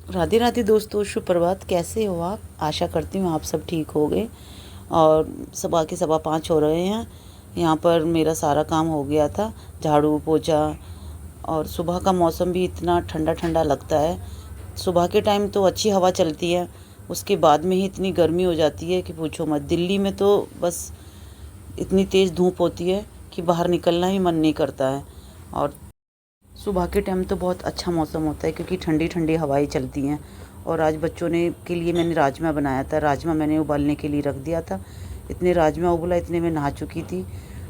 राधे राधे दोस्तों, शुभ प्रभात। कैसे हो आप? आशा करती हूँ आप सब ठीक हो गए। और सुबह के 5:15 हो रहे हैं। यहाँ पर मेरा सारा काम हो गया था, झाड़ू पोछा। और सुबह का मौसम भी इतना ठंडा ठंडा लगता है। सुबह के टाइम तो अच्छी हवा चलती है, उसके बाद में ही इतनी गर्मी हो जाती है कि पूछो मत। दिल्ली में तो बस इतनी तेज़ धूप होती है कि बाहर निकलना ही मन नहीं करता है। और सुबह के टाइम तो बहुत अच्छा मौसम होता है क्योंकि ठंडी ठंडी हवाएं चलती हैं। और आज बच्चों ने के लिए मैंने राजमा बनाया था। राजमा मैंने उबालने के लिए रख दिया था। इतने राजमा उबला, इतने में नहा चुकी थी।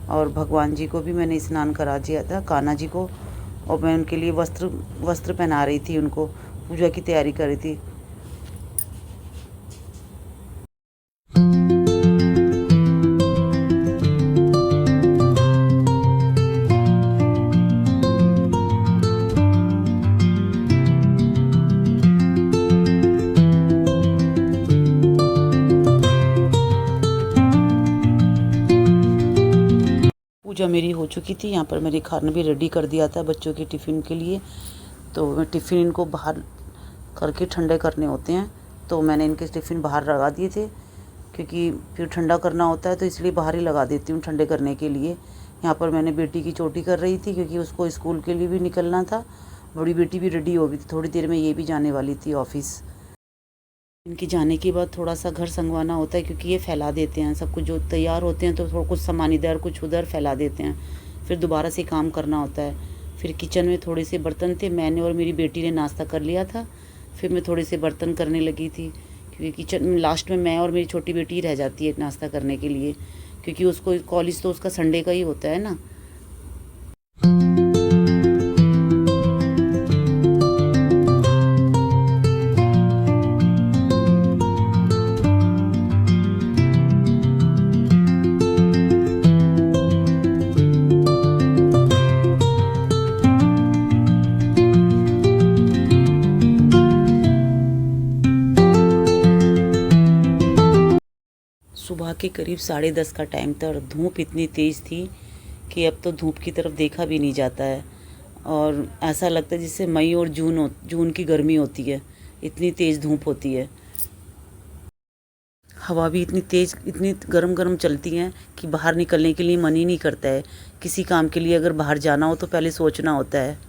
और भगवान जी को भी मैंने स्नान करा दिया था, कान्हा जी को। और मैं उनके लिए वस्त्र वस्त्र पहना रही थी, उनको पूजा की तैयारी कर रही थी। पूजा मेरी हो चुकी थी। यहाँ पर मैंने खाना भी रेडी कर दिया था बच्चों के टिफ़िन के लिए। तो मैं टिफ़िन इनको बाहर करके ठंडे करने होते हैं, तो मैंने इनके टिफ़िन बाहर लगा दिए थे क्योंकि फिर ठंडा करना होता है, तो इसलिए बाहर ही लगा देती हूँ ठंडे करने के लिए। यहाँ पर मैंने बेटी की चोटी कर रही थी क्योंकि उसको स्कूल के लिए भी निकलना था। बड़ी बेटी भी रेडी हो गई थी, थोड़ी देर में ये भी जाने वाली थी ऑफ़िस। इनके जाने के बाद थोड़ा सा घर संगवाना होता है क्योंकि ये फैला देते हैं सब कुछ। जो तैयार होते हैं तो थोड़ा कुछ सामान इधर कुछ उधर फैला देते हैं, फिर दोबारा से काम करना होता है। फिर किचन में थोड़े से बर्तन थे, मैंने और मेरी बेटी ने नाश्ता कर लिया था। फिर मैं थोड़े से बर्तन करने लगी थी क्योंकि किचन में लास्ट में मैं और मेरी छोटी बेटी ही रह जाती है नाश्ता करने के लिए, क्योंकि उसको कॉलेज तो उसका संडे का ही होता है ना। सुबह के करीब 10:30 का टाइम था और धूप इतनी तेज़ थी कि अब तो धूप की तरफ देखा भी नहीं जाता है। और ऐसा लगता है जैसे मई और जून की गर्मी होती है, इतनी तेज़ धूप होती है। हवा भी इतनी तेज़, इतनी गरम गरम चलती हैं कि बाहर निकलने के लिए मन ही नहीं करता है। किसी काम के लिए अगर बाहर जाना हो तो पहले सोचना होता है।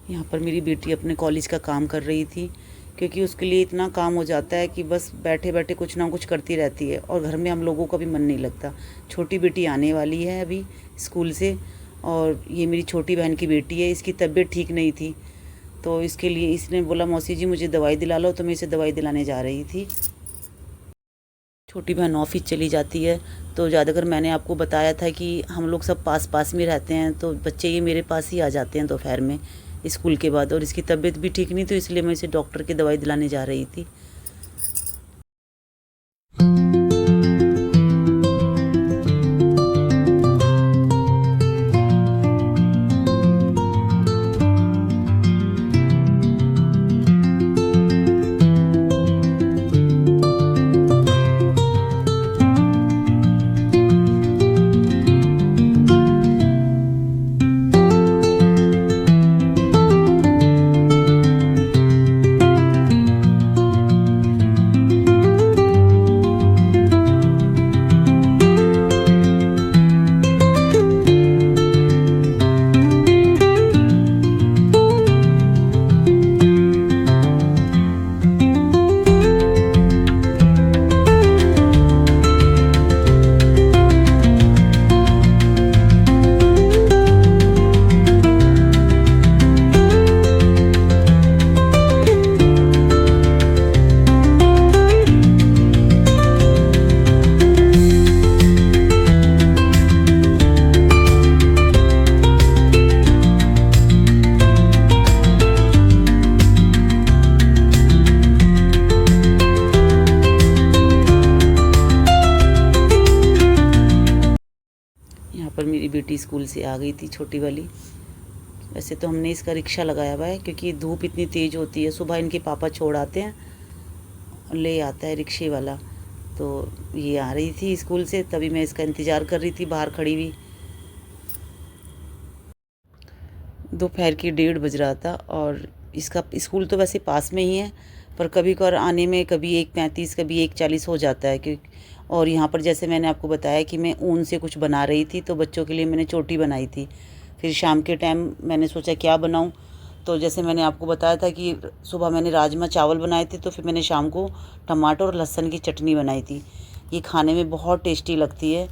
यहाँ पर मेरी बेटी अपने कॉलेज का काम कर रही थी क्योंकि उसके लिए इतना काम हो जाता है कि बस बैठे बैठे कुछ ना कुछ करती रहती है और घर में हम लोगों का भी मन नहीं लगता। छोटी बेटी आने वाली है अभी स्कूल से, और ये मेरी छोटी बहन की बेटी है। इसकी तबीयत ठीक नहीं थी, तो इसके लिए इसने बोला मौसी जी मुझे दवाई दिला लो, तो मैं इसे दवाई दिलाने जा रही थी। छोटी बहन ऑफिस चली जाती है, तो ज़्यादातर मैंने आपको बताया था कि हम लोग सब पास पास में रहते हैं, तो बच्चे ये मेरे पास ही आ जाते हैं दोपहर में स्कूल के बाद। और इसकी तबीयत भी ठीक नहीं, तो इसलिए मैं इसे डॉक्टर की दवाई दिलाने जा रही थी। पर मेरी बेटी स्कूल से आ गई थी, छोटी वाली। वैसे तो हमने इसका रिक्शा लगाया हुआ है क्योंकि धूप इतनी तेज़ होती है। सुबह इनके पापा छोड़ आते हैं, ले आता है रिक्शे वाला। तो ये आ रही थी स्कूल से, तभी मैं इसका इंतज़ार कर रही थी बाहर खड़ी हुई। दोपहर की 1:30 बज रहा था और इसका स्कूल तो वैसे पास में ही है, पर कभी कभार आने में कभी 1:35 कभी 1:40 हो जाता है। क्योंकि और यहाँ पर जैसे मैंने आपको बताया कि मैं ऊन से कुछ बना रही थी, तो बच्चों के लिए मैंने चोटी बनाई थी। फिर शाम के टाइम मैंने सोचा क्या बनाऊँ, तो जैसे मैंने आपको बताया था कि सुबह मैंने राजमा चावल बनाए थे, तो फिर मैंने शाम को टमाटर और लहसुन की चटनी बनाई थी। ये खाने में बहुत टेस्टी लगती है।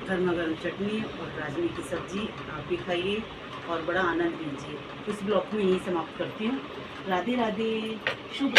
गर्मा गर्म चटनी और राजमे की सब्जी आप भी खाइए और बड़ा आनंद लीजिए। इस ब्लॉग में यही समाप्त करती हूँ। राधे राधे, शुभ